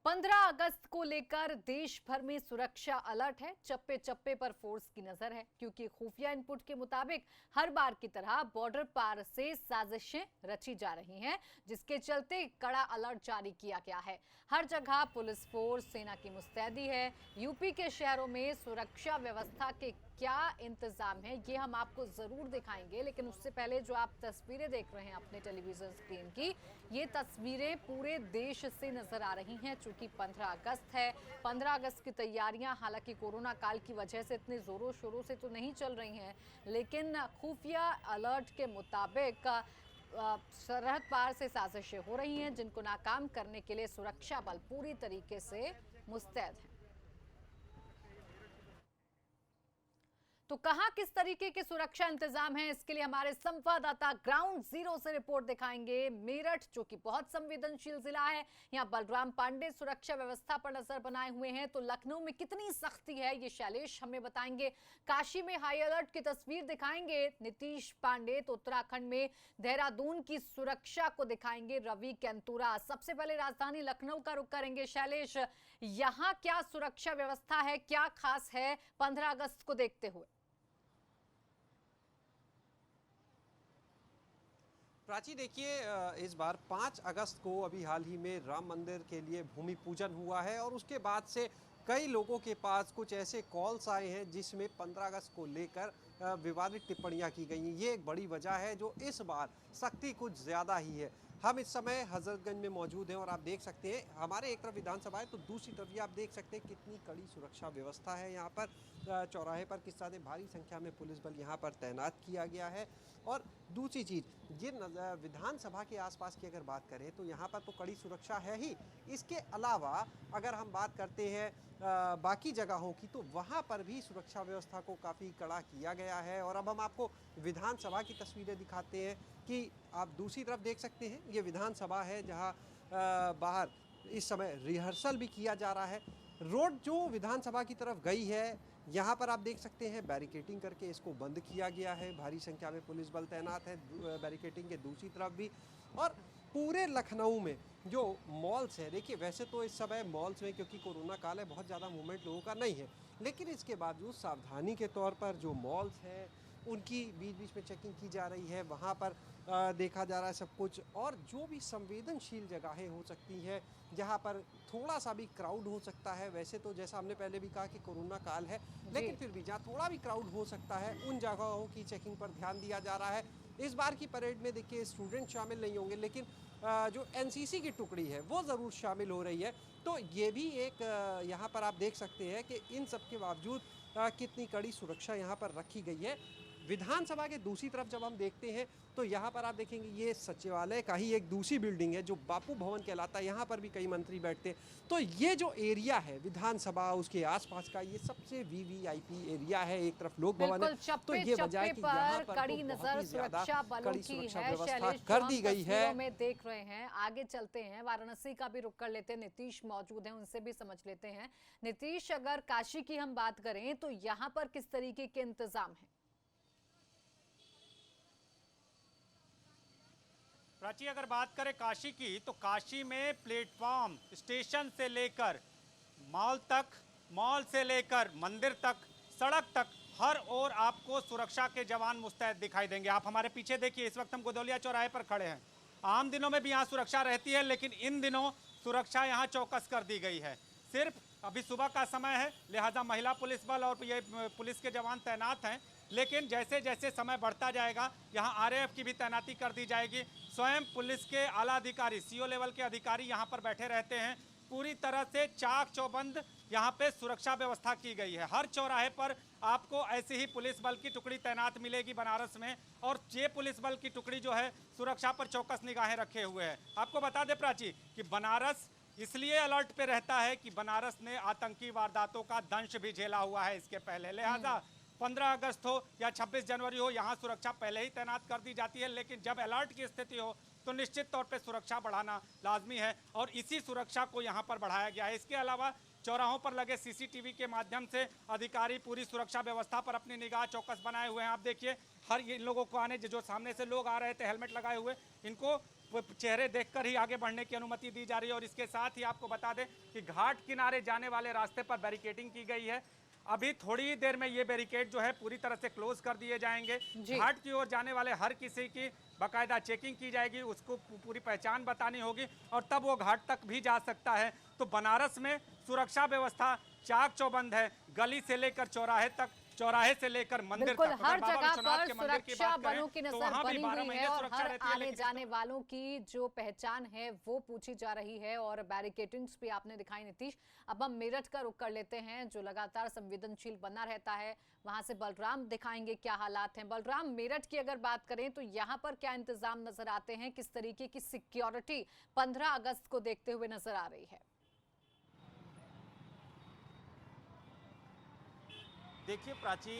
15 अगस्त को लेकर देश भर में सुरक्षा अलर्ट है। चप्पे चप्पे पर फोर्स की नजर है, क्योंकि खुफिया इनपुट के मुताबिक हर बार की तरह बॉर्डर पार से साजिशें रची जा रही हैं, जिसके चलते कड़ा अलर्ट जारी किया गया है। हर जगह पुलिस फोर्स, सेना की मुस्तैदी है। यूपी के शहरों में सुरक्षा व्यवस्था के क्या इंतजाम है, ये हम आपको जरूर दिखाएंगे, लेकिन उससे पहले जो आप तस्वीरें देख रहे हैं अपने टेलीविजन स्क्रीन की, ये तस्वीरें पूरे देश से नजर आ रही हैं। चूंकि 15 अगस्त है, 15 अगस्त की तैयारियां हालांकि कोरोना काल की वजह से इतने जोरों शोरों से तो नहीं चल रही हैं, लेकिन खुफिया अलर्ट के मुताबिक सरहद पार से साजिशें हो रही हैं, जिनको नाकाम करने के लिए सुरक्षा बल पूरी तरीके से मुस्तैद है। तो कहां किस तरीके के सुरक्षा इंतजाम है, इसके लिए हमारे संवाददाता ग्राउंड जीरो से रिपोर्ट दिखाएंगे। मेरठ, जो कि बहुत संवेदनशील जिला है, यहां बलराम पांडे सुरक्षा व्यवस्था पर नजर बनाए हुए हैं। तो लखनऊ में कितनी सख्ती है, ये शैलेश हमें बताएंगे। काशी में हाई अलर्ट की तस्वीर दिखाएंगे नीतीश पांडे। तो उत्तराखंड में देहरादून की सुरक्षा को दिखाएंगे रवि कैंतुरा। सबसे पहले राजधानी लखनऊ का रुख करेंगे। शैलेश, यहां क्या सुरक्षा व्यवस्था है, क्या खास है 15 अगस्त को देखते हुए? प्राची, देखिए, इस बार 5 अगस्त को अभी हाल ही में राम मंदिर के लिए भूमि पूजन हुआ है और उसके बाद से कई लोगों के पास कुछ ऐसे कॉल्स आए हैं जिसमें 15 अगस्त को लेकर विवादित टिप्पणियां की गई हैं। ये एक बड़ी वजह है जो इस बार सख्ती कुछ ज़्यादा ही है। हम इस समय हजरतगंज में मौजूद हैं और आप देख सकते हैं हमारे एक तरफ विधानसभा है तो दूसरी तरफ ये आप देख सकते हैं कितनी कड़ी सुरक्षा व्यवस्था है यहाँ पर। चौराहे पर किस तरह भारी संख्या में पुलिस बल यहाँ पर तैनात किया गया है। और दूसरी चीज़, ये विधानसभा के आसपास की अगर बात करें तो यहाँ पर तो कड़ी सुरक्षा है ही। इसके अलावा अगर हम बात करते हैं बाकी जगहों की, तो वहाँ पर भी सुरक्षा व्यवस्था को काफ़ी कड़ा किया गया है। और अब हम आपको विधानसभा की तस्वीरें दिखाते हैं कि आप दूसरी तरफ देख सकते हैं, ये विधानसभा है जहाँ बाहर इस समय रिहर्सल भी किया जा रहा है। रोड जो विधानसभा की तरफ गई है, यहाँ पर आप देख सकते हैं बैरिकेटिंग करके इसको बंद किया गया है। भारी संख्या में पुलिस बल तैनात है बैरिकेटिंग के दूसरी तरफ भी। और पूरे लखनऊ में जो मॉल्स है, देखिए वैसे तो इस समय मॉल्स में क्योंकि कोरोना काल है बहुत ज़्यादा मूवमेंट लोगों का नहीं है, लेकिन इसके बावजूद सावधानी के तौर पर जो मॉल्स हैं उनकी बीच बीच में चेकिंग की जा रही है। वहाँ पर देखा जा रहा है सब कुछ। और जो भी संवेदनशील जगहें हो सकती हैं जहाँ पर थोड़ा सा भी क्राउड हो सकता है, वैसे तो जैसा हमने पहले भी कहा कि कोरोना काल है, लेकिन फिर भी जहाँ थोड़ा भी क्राउड हो सकता है उन जगहों की चेकिंग पर ध्यान दिया जा रहा है। इस बार की परेड में देखिए स्टूडेंट शामिल नहीं होंगे, लेकिन जो एनसीसी की टुकड़ी है वो ज़रूर शामिल हो रही है। तो ये भी एक यहाँ पर आप देख सकते हैं कि इन सब के बावजूद कितनी कड़ी सुरक्षा यहाँ पर रखी गई है। विधानसभा के दूसरी तरफ जब हम देखते हैं तो यहाँ पर आप देखेंगे ये सचिवालय का ही एक दूसरी बिल्डिंग है जो बापू भवन कहलाता है। यहाँ पर भी कई मंत्री बैठते हैं। तो ये जो एरिया है विधानसभा उसके आसपास का, ये सबसे वीवीआईपी एरिया है। एक तरफ लोक भवन है, तो ये वजह है कि यहाँ पर कड़ी तो नजर सुरक्षा बलों की है। व्यवस्था कर दी गई है। में देख रहे हैं, आगे चलते हैं, वाराणसी का भी रुख कर लेते हैं। नीतीश मौजूद हैं, उनसे भी समझ लेते हैं। नीतीश, अगर काशी की हम बात करें तो यहाँ पर किस तरीके के इंतजाम है? प्राची, अगर बात करें काशी की तो काशी में प्लेटफॉर्म स्टेशन से लेकर मॉल तक, मॉल से लेकर मंदिर तक, सड़क तक, हर ओर आपको सुरक्षा के जवान मुस्तैद दिखाई देंगे। आप हमारे पीछे देखिए, इस वक्त हम गोदौलिया चौराहे पर खड़े हैं। आम दिनों में भी यहाँ सुरक्षा रहती है, लेकिन इन दिनों सुरक्षा यहाँ चौकस कर दी गई है। सिर्फ अभी सुबह का समय है, लिहाजा महिला पुलिस बल और ये पुलिस के जवान तैनात हैं, लेकिन जैसे जैसे समय बढ़ता जाएगा यहाँ आरएएफ की भी तैनाती कर दी जाएगी। स्वयं पुलिस के आला अधिकारी, सीओ लेवल के अधिकारी यहाँ पर बैठे रहते हैं। पूरी तरह से चाक चौबंद यहाँ पे सुरक्षा व्यवस्था की गई है। हर चौराहे पर आपको ऐसी ही पुलिस बल की टुकड़ी तैनात मिलेगी बनारस में। और ये पुलिस बल की टुकड़ी जो है सुरक्षा पर चौकस निगाहें रखे हुए है। आपको बता दें प्राची कि बनारस इसलिए अलर्ट पे रहता है कि बनारस ने आतंकी वारदातों का दंश भी झेला हुआ है इसके पहले। लिहाजा 15 अगस्त हो या 26 जनवरी हो, यहाँ सुरक्षा पहले ही तैनात कर दी जाती है। लेकिन जब अलर्ट की स्थिति हो तो निश्चित तौर पे सुरक्षा बढ़ाना लाजमी है और इसी सुरक्षा को यहाँ पर बढ़ाया गया है। इसके अलावा चौराहों पर लगे सीसीटीवी के माध्यम से अधिकारी पूरी सुरक्षा व्यवस्था पर अपनी निगाह चौकस बनाए हुए हैं। आप देखिए, हर इन लोगों को आने जो सामने से लोग आ रहे थे हेलमेट लगाए हुए, इनको चेहरे देखकर ही आगे बढ़ने की अनुमति दी जा रही है। और इसके साथ ही आपको बता दें कि घाट किनारे जाने वाले रास्ते पर बैरिकेडिंग की गई है। अभी थोड़ी देर में ये बैरिकेड जो है पूरी तरह से क्लोज कर दिए जाएंगे। घाट की ओर जाने वाले हर किसी की बाकायदा चेकिंग की जाएगी, उसको पूरी पहचान बतानी होगी और तब वो घाट तक भी जा सकता है। तो बनारस में सुरक्षा व्यवस्था चाक चौबंद है, गली से लेकर चौराहे तक, चौराहे से लेकर मंदिर बिल्कुल तक। हर अगर बाबा जगह विश्वनाथ पर के मंदिर की सुरक्षा बात करें, बलों की तो नजर वहाँ भी बनी 12 हुई महीने है और सुरक्षा हर रहती है। आने लेकिन जाने वालों की जो पहचान है वो पूछी जा रही है और बैरिकेडिंग्स भी आपने दिखाई नीतीश। अब हम मेरठ का रुख कर लेते हैं जो लगातार संवेदनशील बना रहता है, वहां से बलराम दिखाएंगे क्या हालात हैं। बलराम, मेरठ की अगर बात करें तो यहाँ पर क्या इंतजाम नजर आते हैं, किस तरीके की सिक्योरिटी 15 अगस्त को देखते हुए नजर आ रही है? देखिए प्राची,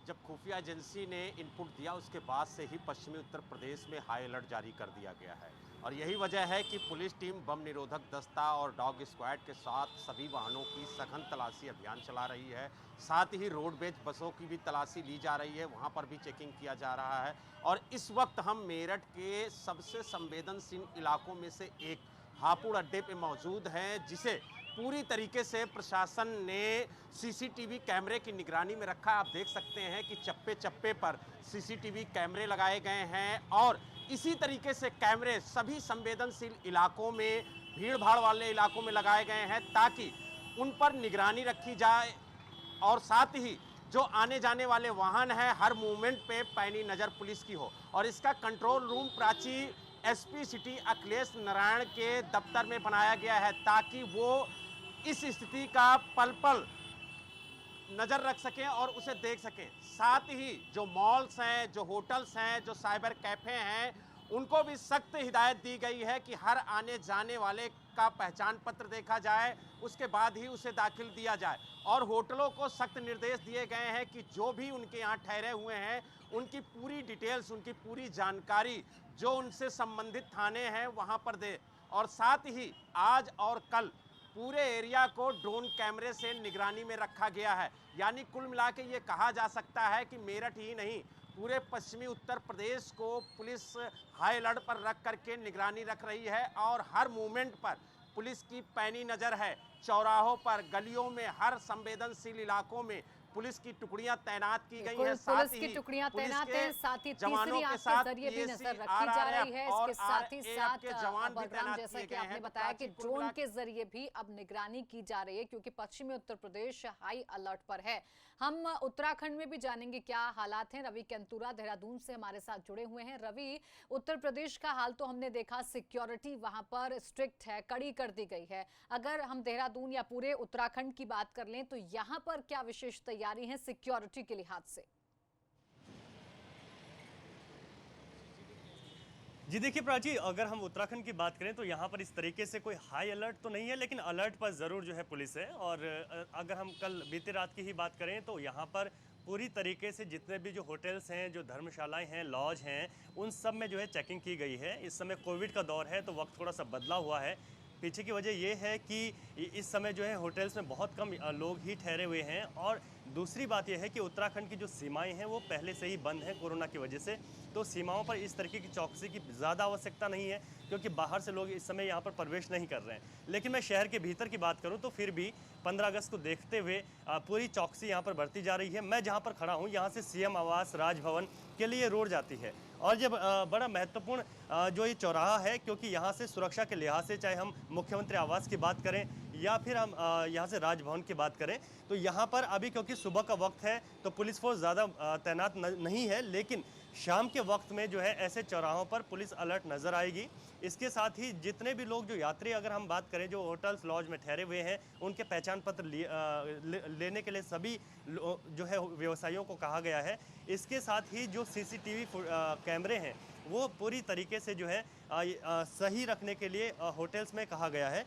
जब खुफिया एजेंसी ने इनपुट दिया उसके बाद से ही पश्चिमी उत्तर प्रदेश में हाई अलर्ट जारी कर दिया गया है और यही वजह है कि पुलिस टीम बम निरोधक दस्ता और डॉग स्क्वाड के साथ सभी वाहनों की सघन तलाशी अभियान चला रही है। साथ ही रोडवेज बसों की भी तलाशी ली जा रही है, वहां पर भी चेकिंग किया जा रहा है। और इस वक्त हम मेरठ के सबसे संवेदनशील इलाकों में से एक हापुड़ अड्डे पे मौजूद हैं, जिसे पूरी तरीके से प्रशासन ने सीसीटीवी कैमरे की निगरानी में रखा। आप देख सकते हैं कि चप्पे चप्पे पर सीसीटीवी कैमरे लगाए गए हैं और इसी तरीके से कैमरे सभी संवेदनशील इलाकों में, भीड़ भाड़ वाले इलाकों में लगाए गए हैं ताकि उन पर निगरानी रखी जाए और साथ ही जो आने जाने वाले वाहन हैं हर मूवमेंट पे पैनी नज़र पुलिस की हो। और इसका control room Prachi SP city Akhilesh Narayan के दफ्तर में बनाया गया है ताकि वो इस स्थिति का पल पल नज़र रख सकें और उसे देख सकें। साथ ही जो मॉल्स हैं, जो होटल्स हैं, जो साइबर कैफ़े हैं, उनको भी सख्त हिदायत दी गई है कि हर आने जाने वाले का पहचान पत्र देखा जाए, उसके बाद ही उसे दाखिल दिया जाए। और होटलों को सख्त निर्देश दिए गए हैं कि जो भी उनके यहाँ ठहरे हुए हैं उनकी पूरी डिटेल्स, उनकी पूरी जानकारी जो उनसे संबंधित थाने हैं वहाँ पर दे। और साथ ही आज और कल पूरे एरिया को ड्रोन कैमरे से निगरानी में रखा गया है। यानी कुल मिला के ये कहा जा सकता है कि मेरठ ही नहीं, पूरे पश्चिमी उत्तर प्रदेश को पुलिस हाई अलर्ट पर रख करके निगरानी रख रही है और हर मूवमेंट पर पुलिस की पैनी नज़र है। चौराहों पर, गलियों में, हर संवेदनशील इलाकों में पुलिस की टुकड़ियां तैनात की गई हैं। पुलिस की टुकड़ियां तैनात हैं, साथ ही तीसरी आंख के जरिए भी नजर रखी जा रही है। इसके साथ ही साथ बलराम, जैसा कि आपने बताया कि ड्रोन के जरिए भी अब निगरानी की जा रही है क्योंकि पश्चिमी उत्तर प्रदेश हाई अलर्ट पर है। हम उत्तराखंड में भी जानेंगे क्या हालात हैं। रवि केंतुरा देहरादून से हमारे साथ जुड़े हुए हैं। रवि, उत्तर प्रदेश का हाल तो हमने देखा, सिक्योरिटी वहां पर स्ट्रिक्ट है, कड़ी कर दी गई है। अगर हम देहरादून या पूरे उत्तराखंड की बात कर लें तो यहां पर क्या विशेष तैयारी है सिक्योरिटी के लिहाज से? जी देखिए प्राची, अगर हम उत्तराखंड की बात करें तो यहाँ पर इस तरीके से कोई हाई अलर्ट तो नहीं है, लेकिन अलर्ट पर ज़रूर जो है पुलिस है। और अगर हम कल बीती रात की ही बात करें तो यहाँ पर पूरी तरीके से जितने भी जो होटल्स हैं, जो धर्मशालाएं हैं, लॉज हैं, उन सब में जो है चेकिंग की गई है। इस समय कोविड का दौर है तो वक्त थोड़ा सा बदला हुआ है। पीछे की वजह ये है कि इस समय जो है होटल्स में बहुत कम लोग ही ठहरे हुए हैं। और दूसरी बात यह है कि उत्तराखंड की जो सीमाएं हैं वो पहले से ही बंद हैं कोरोना की वजह से, तो सीमाओं पर इस तरीके की चौकसी की ज़्यादा आवश्यकता नहीं है क्योंकि बाहर से लोग इस समय यहाँ पर प्रवेश नहीं कर रहे हैं। लेकिन मैं शहर के भीतर की बात करूँ तो फिर भी 15 अगस्त को देखते हुए पूरी चौकसी यहाँ पर बरती जा रही है। मैं जहाँ पर खड़ा हूँ यहाँ से सीएम आवास, राजभवन के लिए रोड जाती है और जब बड़ा महत्वपूर्ण जो ये चौराहा है क्योंकि यहाँ से सुरक्षा के लिहाज से, चाहे हम मुख्यमंत्री आवास की बात करें या फिर हम यहाँ से राजभवन की बात करें, तो यहाँ पर अभी क्योंकि सुबह का वक्त है तो पुलिस फोर्स ज़्यादा तैनात नहीं है, लेकिन शाम के वक्त में जो है ऐसे चौराहों पर पुलिस अलर्ट नज़र आएगी। इसके साथ ही जितने भी लोग, जो यात्री अगर हम बात करें जो होटल्स लॉज में ठहरे हुए हैं, उनके पहचान पत्र लेने के लिए सभी जो है व्यवसायियों को कहा गया है। इसके साथ ही जो सीसीटीवी कैमरे हैं वो पूरी तरीके से जो है सही रखने के लिए होटल्स में कहा गया है।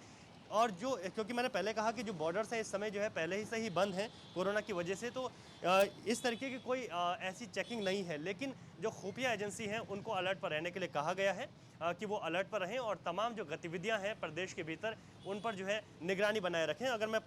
और जो, क्योंकि मैंने पहले कहा कि जो बॉर्डर्स हैं इस समय जो है पहले ही से ही बंद हैं कोरोना की वजह से, तो इस तरीके की कोई ऐसी चेकिंग नहीं है। लेकिन जो खुफिया एजेंसी हैं उनको अलर्ट पर रहने के लिए कहा गया है कि वो अलर्ट पर रहें और तमाम जो गतिविधियां हैं प्रदेश के भीतर उन पर जो है निगरानी बनाए रखें। अगर मैं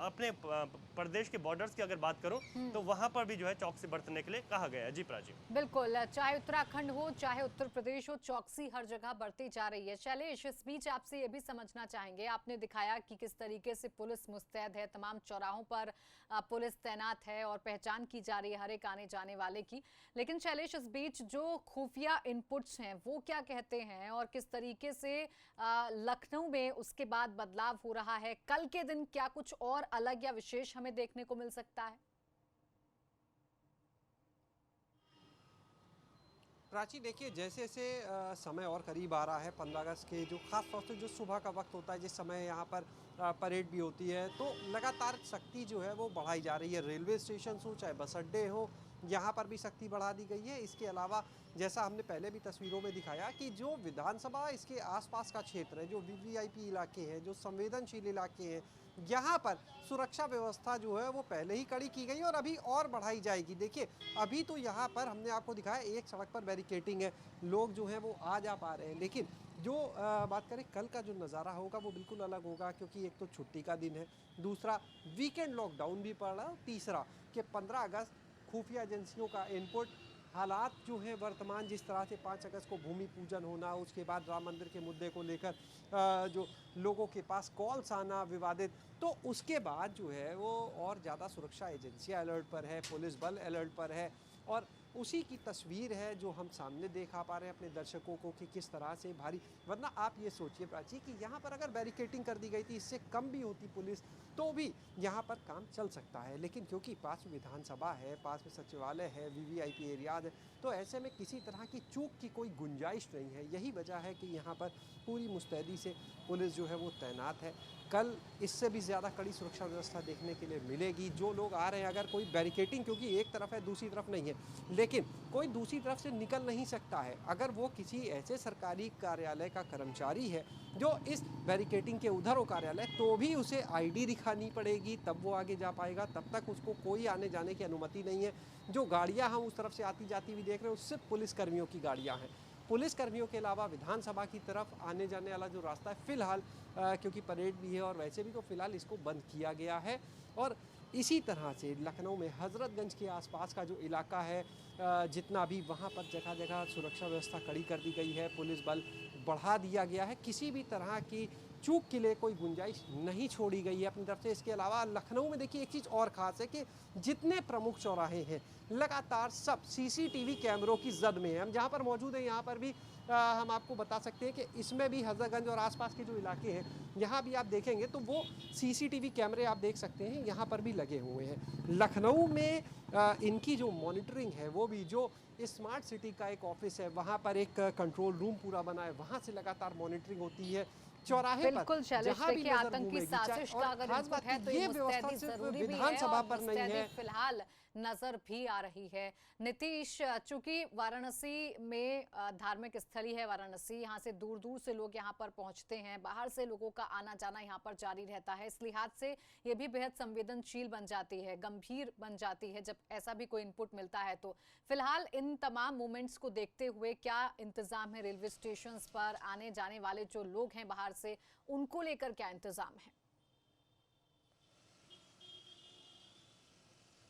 अपने प्रदेश के बॉर्डर्स की अगर बात करूं तो वहां पर भी जो है चौकसी बरतने के लिए कहा गया है। जी प्राची। बिल्कुल, चाहे उत्तराखंड हो चाहे उत्तर प्रदेश हो, चौकसी हर जगह बढ़ती जा रही है। शैलेश, इस बीच आपसे ये भी समझना चाहेंगे, आपने दिखाया कि किस तरीके से पुलिस मुस्तैद है, तमाम चौराहों पर पुलिस तैनात है और पहचान की जा रही है हर एक आने जाने वाले की। लेकिन शैलेश, इस बीच जो खुफिया इनपुट्स हैं वो क्या कहते हैं और किस तरीके से लखनऊ में उसके बाद बदलाव हो रहा है? कल के दिन क्या कुछ और अलग या विशेष हमें देखने को मिल सकता है? प्राची, देखिए जैसे जैसे समय और करीब आ रहा है 15 अगस्त के, जो खास तौर से जो सुबह का वक्त होता है जिस समय यहाँ पर परेड भी होती है, तो लगातार सख्ती जो है वो बढ़ाई जा रही है। रेलवे स्टेशन हो चाहे बस अड्डे हो, यहाँ पर भी सख्ती बढ़ा दी गई है। इसके अलावा जैसा हमने पहले भी तस्वीरों में दिखाया कि जो विधानसभा इसके आसपास का क्षेत्र है, जो वीवीआईपी इलाके हैं, जो संवेदनशील इलाके हैं, यहाँ पर सुरक्षा व्यवस्था जो है वो पहले ही कड़ी की गई और अभी और बढ़ाई जाएगी। देखिए अभी तो यहाँ पर हमने आपको दिखाया एक सड़क पर बैरिकेटिंग है, लोग जो हैं वो आ जा पा रहे हैं, लेकिन जो बात करें कल का जो नज़ारा होगा वो बिल्कुल अलग होगा, क्योंकि एक तो छुट्टी का दिन है, दूसरा वीकेंड लॉकडाउन भी पड़ रहा है, तीसरा कि 15 अगस्त खुफिया एजेंसियों का इनपुट, हालात जो है वर्तमान जिस तरह से 5 अगस्त को भूमि पूजन होना, उसके बाद राम मंदिर के मुद्दे को लेकर जो लोगों के पास कॉल्स आना विवादित, तो उसके बाद जो है वो और ज़्यादा सुरक्षा एजेंसियां अलर्ट पर है, पुलिस बल अलर्ट पर है और उसी की तस्वीर है जो हम सामने देखा पा रहे हैं अपने दर्शकों को कि किस तरह से भारी। वरना आप ये सोचिए प्राची कि यहाँ पर अगर बैरिकेटिंग कर दी गई थी, इससे कम भी होती पुलिस तो भी यहाँ पर काम चल सकता है, लेकिन क्योंकि पास में विधानसभा है, पास में सचिवालय है, वीवीआईपी एरियाज है, तो ऐसे में किसी तरह की चूक की कोई गुंजाइश नहीं है। यही वजह है कि यहाँ पर पूरी मुस्तैदी से पुलिस जो है वो तैनात है। कल इससे भी ज़्यादा कड़ी सुरक्षा व्यवस्था देखने के लिए मिलेगी। जो लोग आ रहे हैं, अगर कोई बैरिकेटिंग, क्योंकि एक तरफ है दूसरी तरफ नहीं है, लेकिन कोई दूसरी तरफ से निकल नहीं सकता है। अगर वो किसी ऐसे सरकारी कार्यालय का कर्मचारी है जो इस बैरिकेटिंग के उधर हो कार्यालय, तो भी उसे आईडी दिखानी पड़ेगी, तब वो आगे जा पाएगा, तब तक उसको कोई आने जाने की अनुमति नहीं है। जो गाड़ियाँ हम उस तरफ से आती जाती भी देख रहे हैं, उससे पुलिसकर्मियों की गाड़ियाँ हैं। पुलिसकर्मियों के अलावा विधानसभा की तरफ आने जाने वाला जो रास्ता है फिलहाल, क्योंकि परेड भी है और वैसे भी, तो फिलहाल इसको बंद किया गया है। और इसी तरह से लखनऊ में हजरतगंज के आसपास का जो इलाका है, जितना भी वहाँ पर जगह जगह सुरक्षा व्यवस्था कड़ी कर दी गई है, पुलिस बल बढ़ा दिया गया है, किसी भी तरह की चूक के लिए कोई गुंजाइश नहीं छोड़ी गई है अपनी तरफ से। इसके अलावा लखनऊ में देखिए एक चीज़ और ख़ास है कि जितने प्रमुख चौराहे हैं लगातार सब सीसीटीवी कैमरों की जद में है। हम जहाँ पर मौजूद हैं यहाँ पर भी हम आपको बता सकते हैं कि इसमें भी हजरतगंज और आसपास के जो इलाके हैं यहाँ भी आप देखेंगे तो वो सीसीटीवी कैमरे आप देख सकते हैं यहाँ पर भी लगे हुए हैं। लखनऊ में इनकी जो मॉनिटरिंग है वो भी, जो स्मार्ट सिटी का एक ऑफिस है वहाँ पर एक कंट्रोल रूम पूरा बना है, वहाँ से लगातार मॉनिटरिंग होती है। चौराहे बिल्कुल शैलेश, देखिए आतंकी साजिश का अगर इनपुट है तो ये मुस्तैदी जरूरी भी है और मुस्तैदी फिलहाल नजर भी आ रही है। नीतीश, चूंकि वाराणसी में धार्मिक स्थली है वाराणसी, यहाँ से दूर दूर से लोग यहाँ पर पहुँचते हैं, बाहर से लोगों का आना जाना यहाँ पर जारी रहता है, इस लिहाज से ये भी बेहद संवेदनशील बन जाती है, गंभीर बन जाती है जब ऐसा भी कोई इनपुट मिलता है। तो फिलहाल इन तमाम मूवमेंट्स को देखते हुए क्या इंतजाम है रेलवे स्टेशन पर आने जाने वाले जो लोग हैं बाहर से, उनको लेकर क्या इंतजाम है?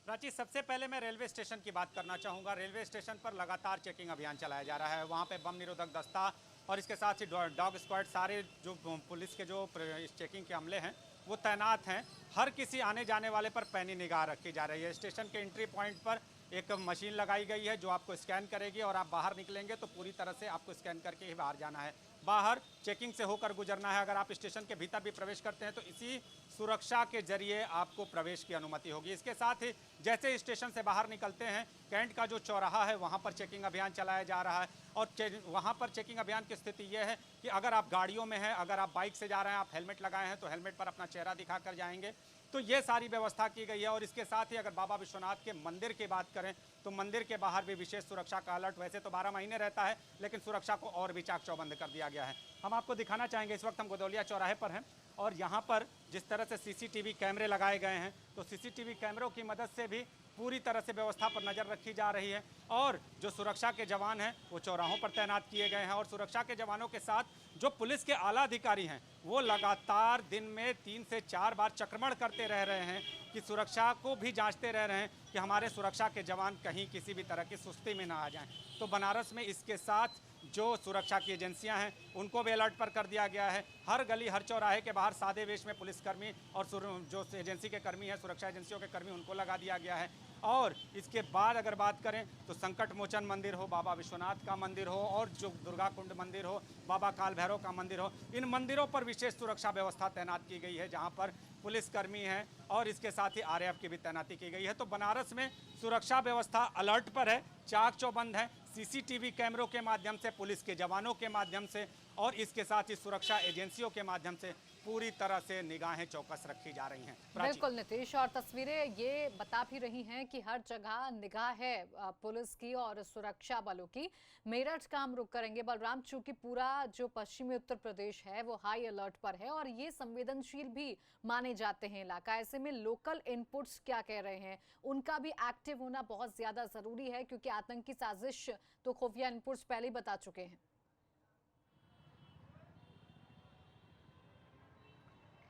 प्राची, सबसे पहले मैं रेलवे स्टेशन की बात करना चाहूँगा। रेलवे स्टेशन पर लगातार चेकिंग अभियान चलाया जा रहा है। वहाँ पे बम निरोधक दस्ता और इसके साथ ही डॉग स्क्वाड, सारे जो पुलिस के जो चेकिंग के अमले हैं वो तैनात हैं। हर किसी आने जाने वाले पर पैनी निगाह रखी जा रही है। स्टेशन के एंट्री पॉइंट पर एक मशीन लगाई गई है जो आपको स्कैन करेगी और आप बाहर निकलेंगे तो पूरी तरह से आपको स्कैन करके ही बाहर जाना है। बाहर चेकिंग से होकर गुजरना है। अगर आप स्टेशन के भीतर भी प्रवेश करते हैं तो इसी सुरक्षा के जरिए आपको प्रवेश की अनुमति होगी। इसके साथ ही जैसे स्टेशन से बाहर निकलते हैं, कैंट का जो चौराहा है वहाँ पर चेकिंग अभियान चलाया जा रहा है। और वहाँ पर चेकिंग अभियान की स्थिति यह है कि अगर आप गाड़ियों में हैं, अगर आप बाइक से जा रहे हैं, आप हेलमेट लगाए हैं तो हेलमेट पर अपना चेहरा दिखा कर जाएंगे। तो ये सारी व्यवस्था की गई है। और इसके साथ ही अगर बाबा विश्वनाथ के मंदिर की बात करें तो मंदिर के बाहर भी विशेष सुरक्षा का अलर्ट वैसे तो 12 महीने रहता है, लेकिन सुरक्षा को और भी चाक चौबंद कर दिया गया है। हम आपको दिखाना चाहेंगे, इस वक्त हम गोदौलिया चौराहे पर हैं और यहाँ पर जिस तरह से सीसीटीवी कैमरे लगाए गए हैं, तो सीसीटीवी कैमरों की मदद से भी पूरी तरह से व्यवस्था पर नज़र रखी जा रही है। और जो सुरक्षा के जवान हैं वो चौराहों पर तैनात किए गए हैं, और सुरक्षा के जवानों के साथ जो पुलिस के आला अधिकारी हैं वो लगातार दिन में 3 से 4 बार चक्रमण करते रह रहे हैं कि सुरक्षा को भी जांचते रह रहे हैं कि हमारे सुरक्षा के जवान कहीं किसी भी तरह की सुस्ती में ना आ जाएं। तो बनारस में इसके साथ जो सुरक्षा की एजेंसियां हैं उनको भी अलर्ट पर कर दिया गया है। हर गली हर चौराहे के बाहर सादे वेश में पुलिसकर्मी और जो एजेंसी के कर्मी हैं, सुरक्षा एजेंसियों के कर्मी, उनको लगा दिया गया है। और इसके बाद अगर बात करें तो संकट मोचन मंदिर हो, बाबा विश्वनाथ का मंदिर हो, और जो दुर्गा कुंड मंदिर हो, बाबा काल भैरव का मंदिर हो, इन मंदिरों पर विशेष सुरक्षा व्यवस्था तैनात की गई है, जहां पर पुलिसकर्मी हैं और इसके साथ ही आरएएफ की भी तैनाती की गई है। तो बनारस में सुरक्षा व्यवस्था अलर्ट पर है, चाक चौबंद है, सीसीटीवी कैमरों के माध्यम से, पुलिस के जवानों के माध्यम से और इसके साथ ही सुरक्षा एजेंसियों के माध्यम से पूरी तरह से निगाहें चौकस रखी जा रही हैं। बिल्कुल नीतीश, और तस्वीरें ये बता भी रही हैं कि हर जगह निगाह है पुलिस की और सुरक्षा बलों की। मेरठ का हम रुक करेंगे बलराम, चूंकि पूरा जो पश्चिमी उत्तर प्रदेश है वो हाई अलर्ट पर है और ये संवेदनशील भी माने जाते हैं इलाका। ऐसे में लोकल इनपुट्स क्या कह रहे हैं, उनका भी एक्टिव होना बहुत ज्यादा जरूरी है, क्योंकि आतंकी साजिश तो खुफिया इनपुट्स पहले ही बता चुके हैं।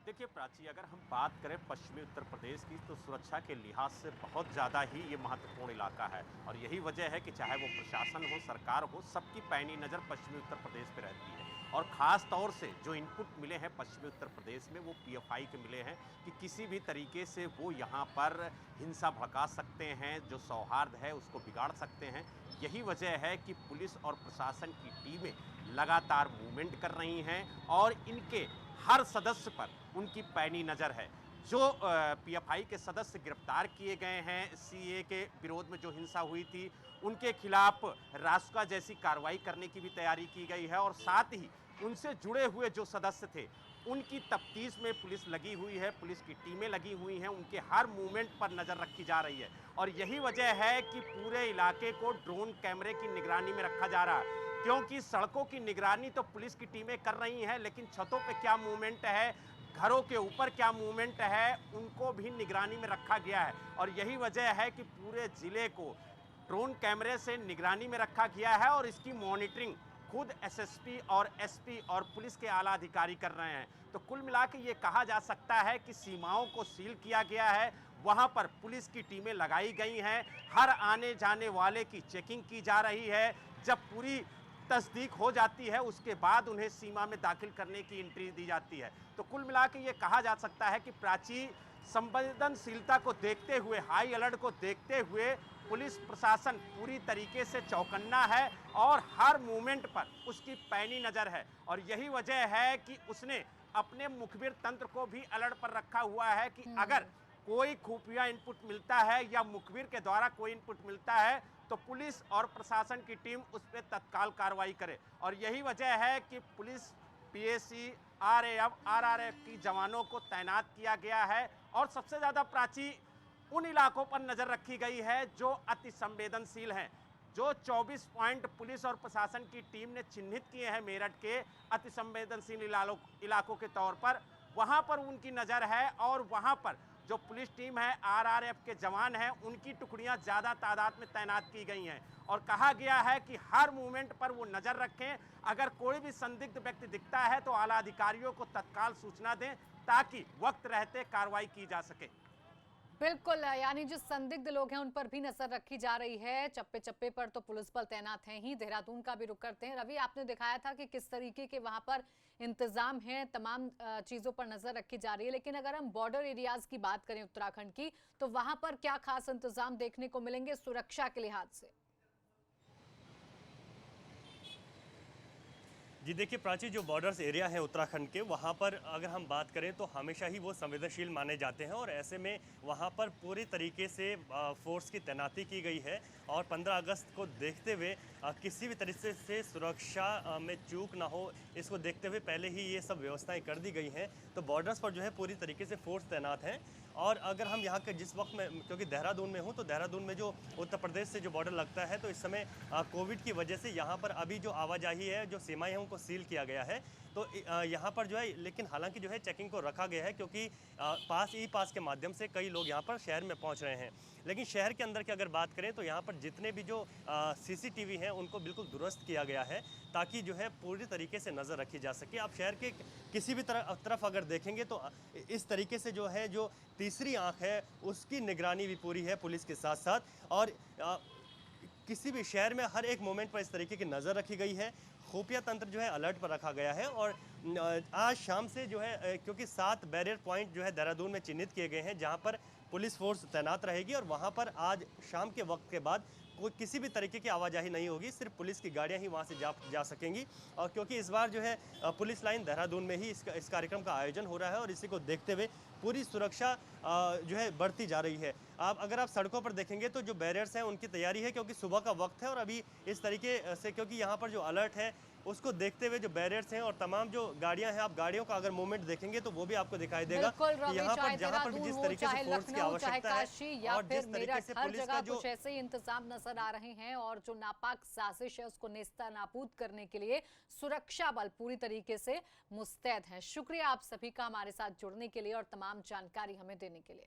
देखिए प्राची, अगर हम बात करें पश्चिमी उत्तर प्रदेश की तो सुरक्षा के लिहाज से बहुत ज़्यादा ही ये महत्वपूर्ण इलाका है, और यही वजह है कि चाहे वो प्रशासन हो, सरकार हो, सबकी पैनी नज़र पश्चिमी उत्तर प्रदेश पे रहती है। और ख़ास तौर से जो इनपुट मिले हैं पश्चिमी उत्तर प्रदेश में वो पीएफआई के मिले हैं कि किसी भी तरीके से वो यहाँ पर हिंसा भड़का सकते हैं, जो सौहार्द है उसको बिगाड़ सकते हैं। यही वजह है कि पुलिस और प्रशासन की टीमें लगातार मूवमेंट कर रही हैं और इनके हर सदस्य पर उनकी पैनी नज़र है। जो पीएफआई के सदस्य गिरफ्तार किए गए हैं, सीए के विरोध में जो हिंसा हुई थी उनके खिलाफ रासुका जैसी कार्रवाई करने की भी तैयारी की गई है, और साथ ही उनसे जुड़े हुए जो सदस्य थे उनकी तफ्तीश में पुलिस लगी हुई है, पुलिस की टीमें लगी हुई हैं, उनके हर मूवमेंट पर नज़र रखी जा रही है। और यही वजह है कि पूरे इलाके को ड्रोन कैमरे की निगरानी में रखा जा रहा है, क्योंकि सड़कों की निगरानी तो पुलिस की टीमें कर रही हैं, लेकिन छतों पे क्या मूवमेंट है, घरों के ऊपर क्या मूवमेंट है, उनको भी निगरानी में रखा गया है। और यही वजह है कि पूरे ज़िले को ड्रोन कैमरे से निगरानी में रखा गया है और इसकी मॉनिटरिंग खुद एसएसपी और एसपी और पुलिस के आला अधिकारी कर रहे हैं। तो कुल मिला के ये कहा जा सकता है कि सीमाओं को सील किया गया है, वहाँ पर पुलिस की टीमें लगाई गई हैं, हर आने जाने वाले की चेकिंग की जा रही है। जब पूरी तस्दीक हो जाती है उसके बाद उन्हें सीमा में दाखिल करने की एंट्री दी जाती है। तो कुल मिला के ये कहा जा सकता है कि प्राची संवेदनशीलता को देखते हुए, हाई अलर्ट को देखते हुए पुलिस प्रशासन पूरी तरीके से चौकन्ना है और हर मूवमेंट पर उसकी पैनी नज़र है। और यही वजह है कि उसने अपने मुखबिर तंत्र को भी अलर्ट पर रखा हुआ है कि अगर कोई खुफिया इनपुट मिलता है या मुखबिर के द्वारा कोई इनपुट मिलता है तो पुलिस और प्रशासन की टीम उस पर तत्काल कार्रवाई करे। और यही वजह है कि पुलिस, पीएसी, आरआरएफ की जवानों को तैनात किया गया है। और सबसे ज़्यादा प्राची उन इलाकों पर नज़र रखी गई है जो अति संवेदनशील हैं। जो 24 पॉइंट पुलिस और प्रशासन की टीम ने चिन्हित किए हैं मेरठ के अति संवेदनशील इलाकों के तौर पर, वहाँ पर उनकी नज़र है। और वहाँ पर जो पुलिस टीम है, आरआरएफ के जवान हैं, उनकी टुकड़ियां ज़्यादा तादाद में तैनात की गई हैं। और कहा गया है कि हर मूवमेंट पर वो नज़र रखें, अगर कोई भी संदिग्ध व्यक्ति दिखता है तो आला अधिकारियों को तत्काल सूचना दें ताकि वक्त रहते कार्रवाई की जा सके। बिल्कुल, यानी जो संदिग्ध लोग हैं उन पर भी नजर रखी जा रही है। चप्पे चप्पे पर तो पुलिस बल तैनात हैं ही। देहरादून का भी रुख करते हैं। रवि, आपने दिखाया था कि किस तरीके के वहां पर इंतजाम है, तमाम चीजों पर नजर रखी जा रही है। लेकिन अगर हम बॉर्डर एरियाज की बात करें उत्तराखंड की, तो वहां पर क्या खास इंतजाम देखने को मिलेंगे सुरक्षा के लिहाज से? जी देखिए प्राची, जो बॉर्डर्स एरिया है उत्तराखंड के, वहाँ पर अगर हम बात करें तो हमेशा ही वो संवेदनशील माने जाते हैं और ऐसे में वहाँ पर पूरी तरीके से फोर्स की तैनाती की गई है। और 15 अगस्त को देखते हुए किसी भी तरीके से सुरक्षा में चूक ना हो, इसको देखते हुए पहले ही ये सब व्यवस्थाएं कर दी गई हैं। तो बॉर्डर्स पर जो है पूरी तरीके से फोर्स तैनात हैं। और अगर हम यहाँ के जिस वक्त में, क्योंकि देहरादून में हूँ, तो देहरादून में जो उत्तर प्रदेश से जो बॉर्डर लगता है, तो इस समय कोविड की वजह से यहाँ पर अभी जो आवाजाही है, जो सीमाएँ हैं, उनको को सील किया गया है। तो यहाँ पर जो है, लेकिन हालांकि जो है चेकिंग को रखा गया है, क्योंकि ई पास के माध्यम से कई लोग यहाँ पर शहर में पहुँच रहे हैं। लेकिन शहर के अंदर की अगर बात करें तो यहाँ पर जितने भी जो CCTV हैं उनको बिल्कुल दुरुस्त किया गया है, ताकि जो है पूरी तरीके से नज़र रखी जा सके। आप शहर के किसी भी तरफ अगर देखेंगे तो इस तरीके से जो है, जो तीसरी आंख है उसकी निगरानी भी पूरी है पुलिस के साथ साथ, और किसी भी शहर में हर एक मोमेंट पर इस तरीके की नज़र रखी गई है। खुफिया तंत्र जो है अलर्ट पर रखा गया है। और आज शाम से जो है, क्योंकि 7 बैरियर पॉइंट जो है देहरादून में चिन्हित किए गए हैं, जहां पर पुलिस फोर्स तैनात रहेगी, और वहां पर आज शाम के वक्त के बाद कोई किसी भी तरीके की आवाजाही नहीं होगी, सिर्फ पुलिस की गाड़ियां ही वहां से जा सकेंगी। और क्योंकि इस बार जो है पुलिस लाइन देहरादून में ही इस कार्यक्रम का आयोजन हो रहा है, और इसी को देखते हुए पूरी सुरक्षा जो है बढ़ती जा रही है। अगर आप सड़कों पर देखेंगे तो जो बैरियर्स हैं उनकी तैयारी है, क्योंकि सुबह का वक्त है और अभी इस तरीके से, क्योंकि यहाँ पर जो अलर्ट है उसको देखते हुए जो बैरियर्स हैं और तमाम जो गाड़ियां हैं, आप गाड़ियों का अगर मूवमेंट देखेंगे तो वो भी आपको दिखाई देगा कि यहाँ पर जहाँ पर भी जिस तरीके से फोर्स की आवश्यकता है, या और फिर जिस तरीके मेरठ, से हर पुलिस जगह का जो कुछ ऐसे ही इंतजाम नजर आ रहे हैं, और जो नापाक साजिश है उसको नेस्ता नाबूद करने के लिए सुरक्षा बल पूरी तरीके से मुस्तैद हैं। शुक्रिया आप सभी का हमारे साथ जुड़ने के लिए और तमाम जानकारी हमें देने के लिए।